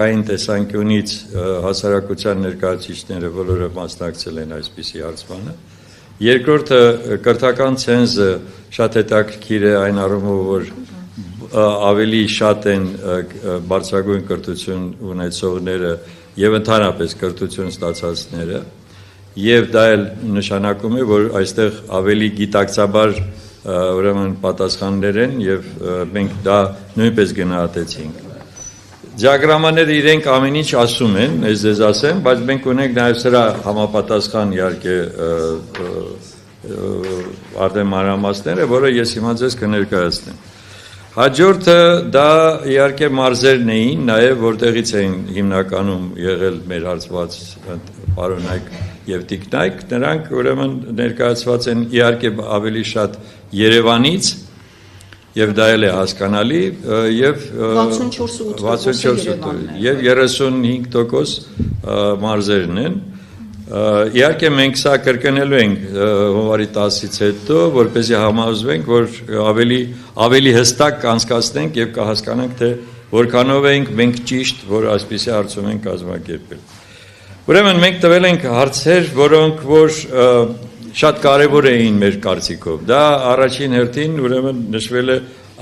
Այն տեսանկյունից հասարակության ներկայացուցիչները բոլորը մասնակցել են այսպիսի հարցմանը։ Երկրորդը կրթական ցենզը շատ հետաքրքիր է այն առումով, որ ավելի շատ են բարձրագույն կրթություն ունեցողները եւ ընդհանրապես կրթություն ստացածները, եւ դա էլ նշանակում է, որ այստեղ ավելի գիտակցաբար ուրեմն պատասխաններ են եւ մենք դա նույնպես գնահատեցինք։ Դիագրամաները իրենք ամեն ինչ ասում են, ես ասեմ, բայց մենք ունենք նաև սրա համապատասխան իհարկե արդեն մանրամասները, որը ես հիմա ձեզ կներկայացնեմ։ Հաջորդը դա իհարկե մարզերն էին, նաև որտեղից էին հիմնականում եղել մեր հարցված պարոնայք եւ տիկնայք, նրանք ուրեմն ներկայացված են իհարկե ավելի շատ Երևանից, եւ դա էլ է հասկանալի եւ 64% եւ 35% մարզերն են իհարկե մենք սա կրկնելու ենք հունվարի 10-ից հետո որպեսզի համոզվենք որ ավելի հստակ կանցկացնենք եւ կհասկանանք թե որքանով ենք մենք ճիշտ որ այսպիսի հարցում ենք կազմակերպել ուրեմն մենք տվել ենք հարցեր որոնք որ շատ կարևոր էին մեր կարծիքով։ Դա առաջին հերթին ուրեմն նշվել է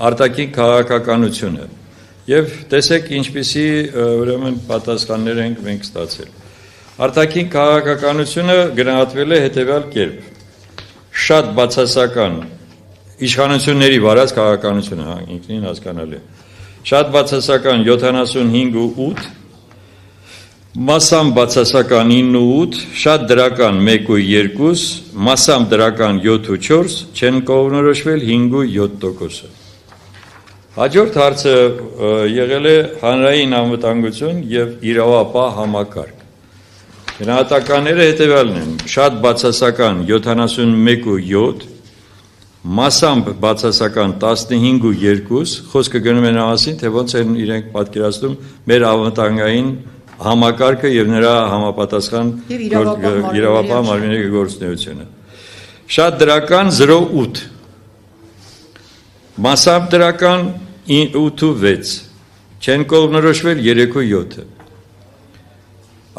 արտաքին քաղաքականությունը։ Եվ տեսեք ինչպիսի ուրեմն պատասխաններ ենք մենք ստացել։ Արտաքին քաղաքականությունը գնահատվել է հետևյալ կերպ։ Շատ բացասական իշխանությունների վարած քաղաքականությունը, ինքնին հասկանալի է։ Շատ բացասական 75.8 Մասամբ բացասական 9.8, շատ դրական 1.2, մասամբ դրական 7.4, չեն կողմնորոշվել 5.7%-ը։ Հաջորդ հարցը եղել է հանրային անվտանգություն եւ իրավապահ համակարգ։ Գնահատականները հետևյալն են. շատ բացասական 71.7, մասամբ բացասական 15.2, խոսքը գնում է նամասին, թե ոնց են իրենք պատկերացնում մեր անվտանգային համակարգը եւ նրա համապատասխան իրավապահ մարմինների գործունեությունը։ Շատ դրական 0.8 Մասամբ դրական 8.6 չեն կողմնորոշվել 3.7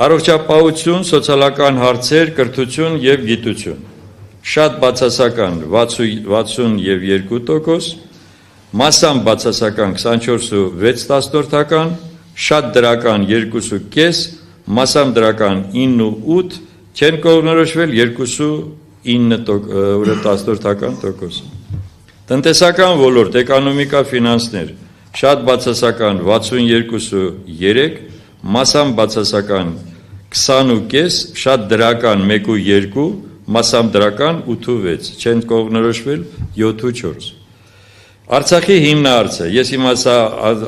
Առողջապահություն, սոցիալական հարցեր, կրթություն եւ գիտություն շատ բացասական 60 եւ 2%, մասամբ բացասական 24.6 շատ դրական 2.5, մասամբ դրական 9.8, չեն կողմնորոշվել 2.9%։ Տնտեսական ոլորտ, էկոնոմիկա, ֆինանսներ, շատ բացասական 62.3, մասամբ բացասական 20.5, շատ դրական 1.2, մասամբ դրական 8.6, չեն կողմնորոշվել 7.4։ Արցախի հիմնահարցը, ես հիմա սա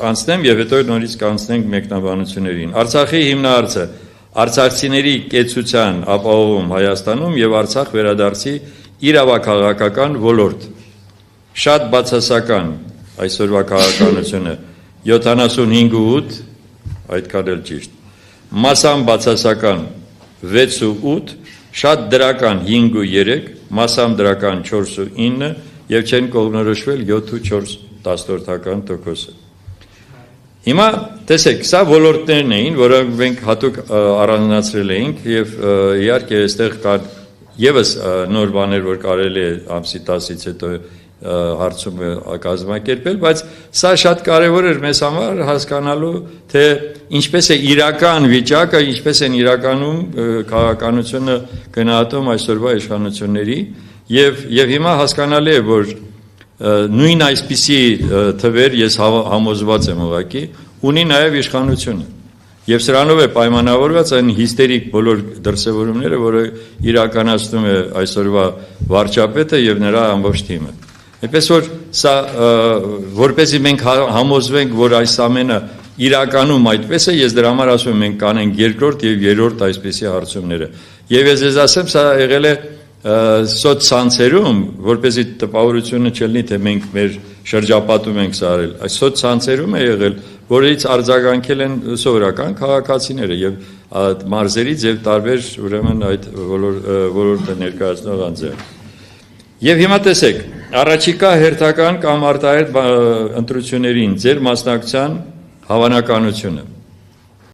անցնեմ եւ հետո նորից կանցնենք մեկնաբանություններին։ Արցախի հիմնահարցը արցախցիների կեցության ապահովում Հայաստանում եւ Արցախ վերադարձի իրավաքաղաքական ոլորտ։ Շատ բացասական այսօրվա քաղաքականությունը 75.8, այդքան էլ ճիշտ։ Մասամբ բացասական 6.8, շատ դրական 5.3, մասամբ դրական 4.9 եւ չեն կողմնորոշվել 7.4%-ը։ Հիմա տեսեք, սա ոլորտներն էին, որոնք մենք հատուկ առանձնացրել էինք եւ իհարկե այստեղ կան եւս նոր բաներ, որ կարելի է ամսի 10-ից հետո հարցումը կազմակերպել, բայց սա շատ կարեւոր էր մեզ համար հասկանալու, թե ինչպես է իրական վիճակը, ինչպես են իրականում քաղաքականությունը գնահատում այսօրվա իշխանությունների Եվ հիմա հասկանալի է, որ նույն այսպիսի թվեր ես համոզված եմ ուղղակի, ունի նաև իշխանությունը։ Եվ սրանով է պայմանավորված այն հիստերիկ բոլոր դրսևորումները, որը իրականացնում է այսօրվա վարչապետը եւ նրա ամբողջ թիմը։ Այնպես որ սա որպեսզի մենք համոզվենք, որ այս ամենը իրականում այդպես է, ես դրա համար ասում եմ, մենք կանենք երկրորդ եւ երրորդ այսպիսի հարցումները։ Եվ ես ասեմ, սա եղել է սոցցանցերում, որպեսզի տպավորությունը չլինի, թե մենք մեր շրջապատում ենք սա արել, այս սոցցանցերում է եղել, որից արձագանքել են սովորական քաղաքացիները եւ մարզերից եւ տարբեր ուրեմն այդ ոլորտը ներկայացնող անձեր։ Եվ հիմա տեսեք, առաջիկա հերթական կամ արտահերթ ընտրություններին ձեր մասնակցության հավանականությունը